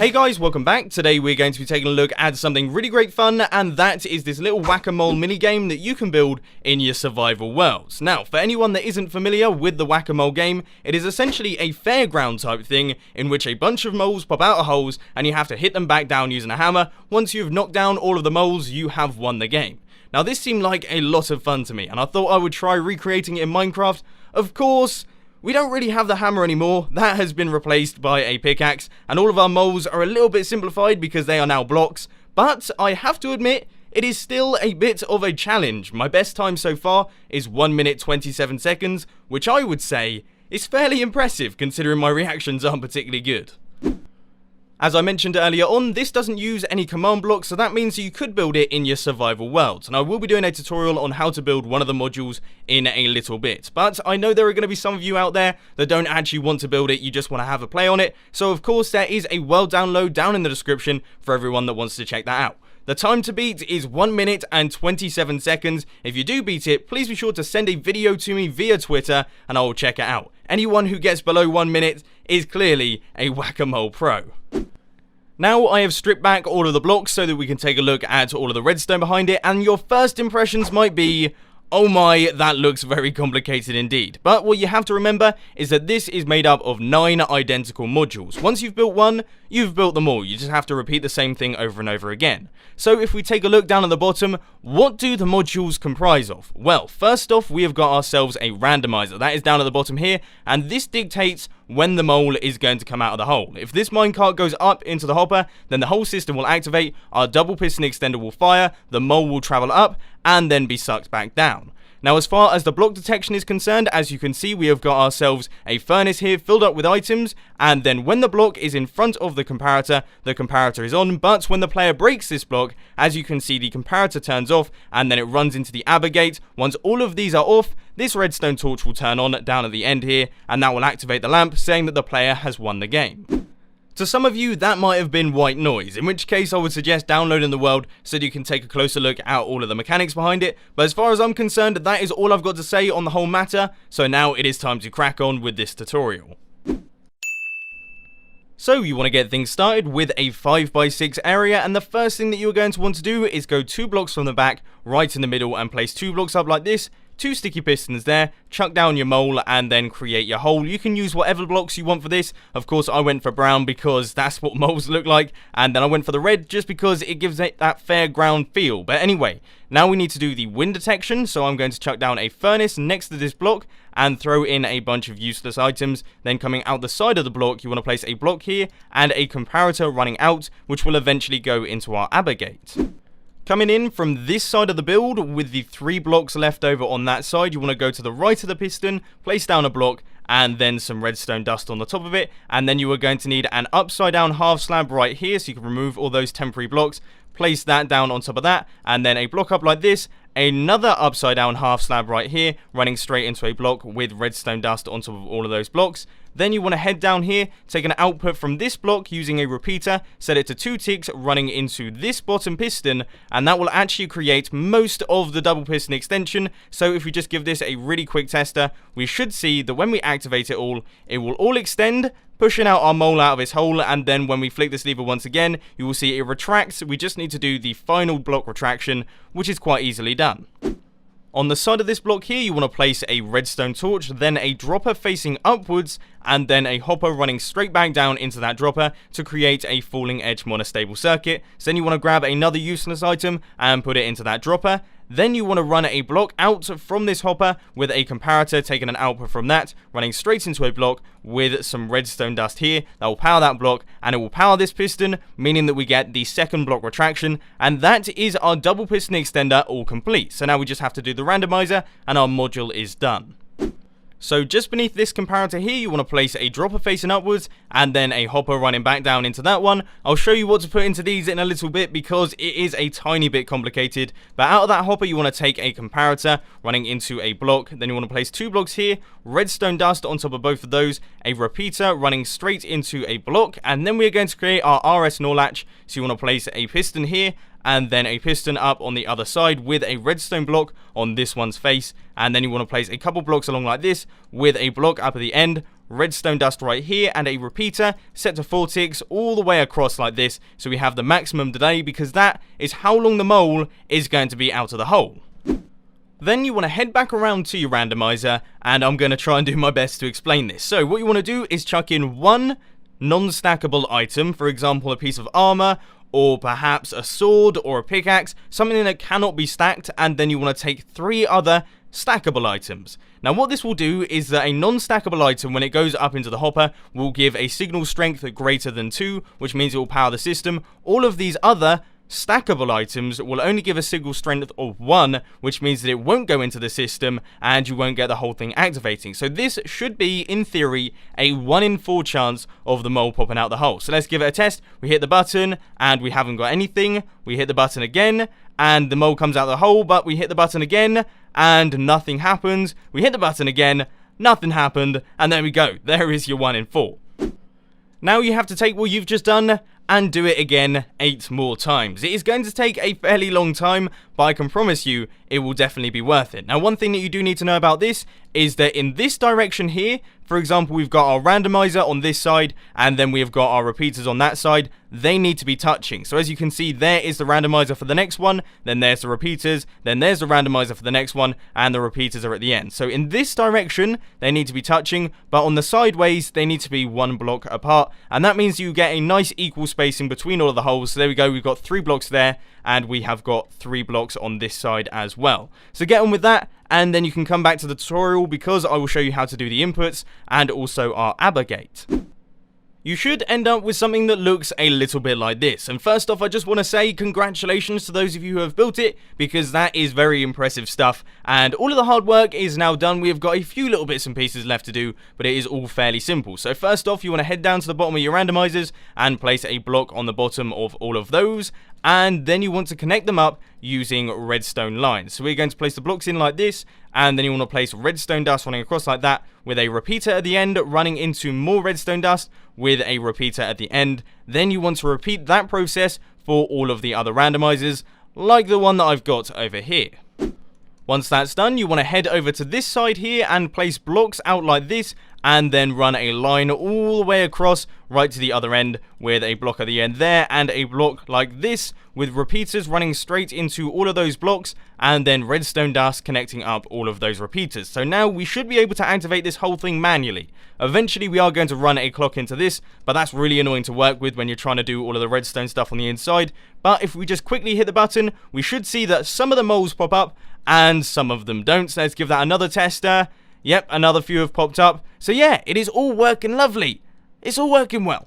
Hey guys, welcome back. Today we're going to be taking a look at something really great fun, and that is this little whack-a-mole minigame that you can build in your survival worlds. Now, for anyone that isn't familiar with the whack-a-mole game, it is essentially a fairground type thing in which a bunch of moles pop out of holes and you have to hit them back down using a hammer. Once you've knocked down all of the moles, you have won the game. Now, this seemed like a lot of fun to me, and I thought I would try recreating it in Minecraft. Of course, we don't really have the hammer anymore. That has been replaced by a pickaxe, and all of our moles are a little bit simplified because they are now blocks. But I have to admit, it is still a bit of a challenge. My best time so far is 1 minute 27 seconds, which I would say is fairly impressive considering my reactions aren't particularly good. As I mentioned earlier on, this doesn't use any command blocks, so that means you could build it in your survival worlds. And I will be doing a tutorial on how to build one of the modules in a little bit. But I know there are going to be some of you out there that don't actually want to build it, you just want to have a play on it. So of course there is a world download down in the description for everyone that wants to check that out. The time to beat is 1 minute and 27 seconds. If you do beat it, please be sure to send a video to me via Twitter and I will check it out. Anyone who gets below 1 minute is clearly a whack-a-mole pro. Now I have stripped back all of the blocks so that we can take a look at all of the redstone behind it, and your first impressions might be, oh my, that looks very complicated indeed. But what you have to remember is that this is made up of 9 identical modules. Once you've built one, you've built them all. You just have to repeat the same thing over and over again. So if we take a look down at the bottom, what do the modules comprise of? Well, first off, we have got ourselves a randomizer. That is down at the bottom here, and this dictates when the mole is going to come out of the hole. If this minecart goes up into the hopper, then the whole system will activate, our double piston extender will fire, the mole will travel up, and then be sucked back down. Now, as far as the block detection is concerned, as you can see, we have got ourselves a furnace here filled up with items, and then when the block is in front of the comparator is on, but when the player breaks this block, as you can see, the comparator turns off, and then it runs into the aber gate. Once all of these are off, this redstone torch will turn on down at the end here, and that will activate the lamp, saying that the player has won the game. To some of you, that might have been white noise, in which case I would suggest downloading the world so that you can take a closer look at all of the mechanics behind it. But as far as I'm concerned, that is all I've got to say on the whole matter, so now it is time to crack on with this tutorial. So you want to get things started with a 5x6 area, and the first thing that you're going to want to do is go 2 blocks from the back, right in the middle, and place 2 blocks up like this. 2 sticky pistons there, chuck down your mole, and then create your hole. You can use whatever blocks you want for this. Of course, I went for brown because that's what moles look like, and then I went for the red just because it gives it that fairground feel. But anyway, now we need to do the wind detection, so I'm going to chuck down a furnace next to this block and throw in a bunch of useless items. Then coming out the side of the block, you want to place a block here and a comparator running out, which will eventually go into our aber gate. Coming in from this side of the build, with the 3 blocks left over on that side, you want to go to the right of the piston, place down a block, and then some redstone dust on the top of it, and then you are going to need an upside down half slab right here, so you can remove all those temporary blocks, place that down on top of that, and then a block up like this, another upside down half slab right here, running straight into a block with redstone dust on top of all of those blocks. Then you want to head down here, take an output from this block using a repeater, set it to 2 ticks running into this bottom piston, and that will actually create most of the double piston extension. So if we just give this a really quick tester, we should see that when we activate it will all extend, pushing out our mole out of its hole, and then when we flick this lever once again, you will see it retracts. We just need to do the final block retraction, which is quite easily done. On the side of this block here, you want to place a redstone torch, then a dropper facing upwards, and then a hopper running straight back down into that dropper to create a falling edge monostable circuit. So then you want to grab another useless item and put it into that dropper. Then you want to run a block out from this hopper with a comparator, taking an output from that, running straight into a block with some redstone dust here. That will power that block, and it will power this piston, meaning that we get the second block retraction, and that is our double piston extender all complete. So now we just have to do the randomizer, and our module is done. So just beneath this comparator here, you want to place a dropper facing upwards and then a hopper running back down into that one. I'll show you what to put into these in a little bit because it is a tiny bit complicated. But out of that hopper, you want to take a comparator running into a block. Then you want to place 2 blocks here, redstone dust on top of both of those, a repeater running straight into a block, and then we're going to create our RS NOR latch. So you want to place a piston here and then a piston up on the other side with a redstone block on this one's face, and then you want to place a couple blocks along like this with a block up at the end redstone dust right here, and a repeater set to 4 ticks all the way across like this, so we have the maximum delay, because that is how long the mole is going to be out of the hole. Then you want to head back around to your randomizer, and I'm going to try and do my best to explain this. So what you want to do is chuck in one non-stackable item, for example a piece of armor, or perhaps a sword or a pickaxe, something that cannot be stacked, and then you want to take 3 other stackable items. Now what this will do is that a non-stackable item, when it goes up into the hopper, will give a signal strength greater than 2, which means it will power the system. All of these other stackable items will only give a signal strength of 1, which means that it won't go into the system and you won't get the whole thing activating. So this should be, in theory, a 1 in 4 chance of the mole popping out the hole. So let's give it a test. We hit the button and we haven't got anything. We hit the button again and the mole comes out the hole, but we hit the button again and nothing happens. We hit the button again, nothing happened, and there we go. There is your 1 in 4. Now you have to take what you've just done and do it again 8 more times. It is going to take a fairly long time, but I can promise you it will definitely be worth it. Now one thing that you do need to know about this is that in this direction here, for example, we've got our randomizer on this side, and then we've got our repeaters on that side. They need to be touching. So as you can see, there is the randomizer for the next one, then there's the repeaters, then there's the randomizer for the next one, and the repeaters are at the end. So in this direction, they need to be touching, but on the sideways, they need to be 1 block apart, and that means you get a nice equal spacing between all of the holes. So there we go, we've got 3 blocks there, and we have got 3 blocks on this side as well. So get on with that, and then you can come back to the tutorial, because I will show you how to do the inputs and also our ABBA gate. You should end up with something that looks a little bit like this. And first off, I just want to say congratulations to those of you who have built it, because that is very impressive stuff, and all of the hard work is now done. We have got a few little bits and pieces left to do, but it is all fairly simple. So first off, you want to head down to the bottom of your randomizers and place a block on the bottom of all of those, and then you want to connect them up using redstone lines. So we're going to place the blocks in like this, and then you want to place redstone dust running across like that, with a repeater at the end running into more redstone dust with a repeater at the end. Then you want to repeat that process for all of the other randomizers, like the one that I've got over here. Once that's done, you want to head over to this side here and place blocks out like this, and then run a line all the way across right to the other end with a block at the end there, and a block like this with repeaters running straight into all of those blocks, and then redstone dust connecting up all of those repeaters. So now we should be able to activate this whole thing manually. Eventually we are going to run a clock into this, but that's really annoying to work with when you're trying to do all of the redstone stuff on the inside. But if we just quickly hit the button, we should see that some of the moles pop up and some of them don't. So let's give that another tester. Yep, another few have popped up. So yeah, it is all working lovely. It's all working well.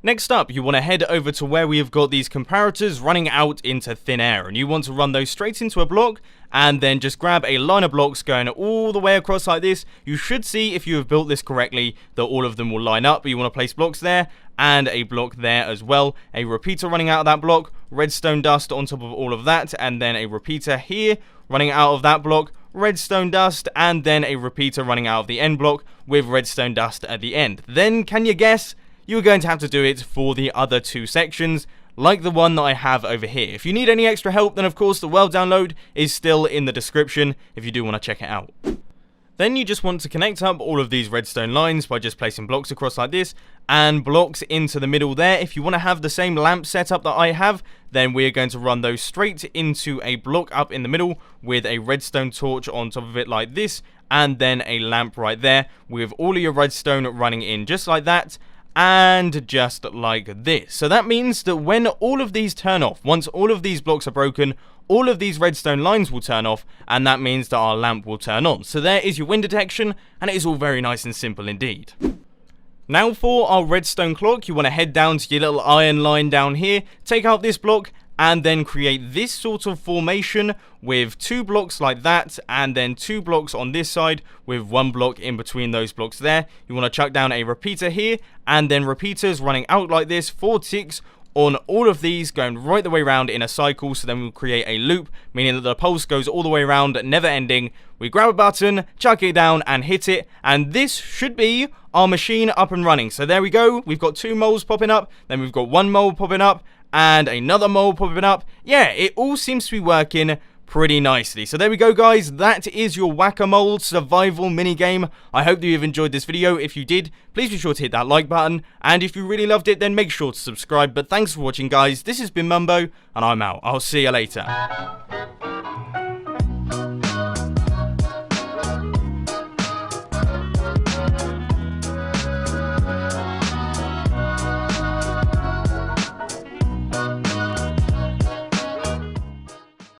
Next up, you want to head over to where we have got these comparators running out into thin air, and you want to run those straight into a block, and then just grab a line of blocks going all the way across like this. You should see, if you have built this correctly, that all of them will line up, but you want to place blocks there, and a block there as well. A repeater running out of that block, redstone dust on top of all of that, and then a repeater here running out of that block, redstone dust, and then a repeater running out of the end block with redstone dust at the end. Then, can you guess? You're going to have to do it for the other 2 sections, like the one that I have over here. If you need any extra help, then of course the world download is still in the description if you do want to check it out. Then you just want to connect up all of these redstone lines by just placing blocks across like this, and blocks into the middle there. If you want to have the same lamp setup that I have, then we're going to run those straight into a block up in the middle with a redstone torch on top of it like this, and then a lamp right there with all of your redstone running in just like that, and just like this. So that means that when all of these turn off, once all of these blocks are broken, all of these redstone lines will turn off, and that means that our lamp will turn on. So there is your wind detection, and it is all very nice and simple indeed. Now for our redstone clock, you want to head down to your little iron line down here, take out this block, and then create this sort of formation with 2 blocks like that, and then 2 blocks on this side with 1 block in between those blocks there. You want to chuck down a repeater here, and then repeaters running out like this, 4 ticks on all of these, going right the way around in a cycle. So then we'll create a loop, meaning that the pulse goes all the way around, never ending. We grab a button, chuck it down, and hit it, and this should be our machine up and running. So there we go, we've got 2 moles popping up, then we've got 1 mole popping up, and another mole popping up. Yeah, it all seems to be working pretty nicely. So there we go, guys. That is your whack-a-mole survival minigame. I hope that you've enjoyed this video. If you did, please be sure to hit that like button. And if you really loved it, then make sure to subscribe. But thanks for watching, guys. This has been Mumbo, and I'm out. I'll see you later.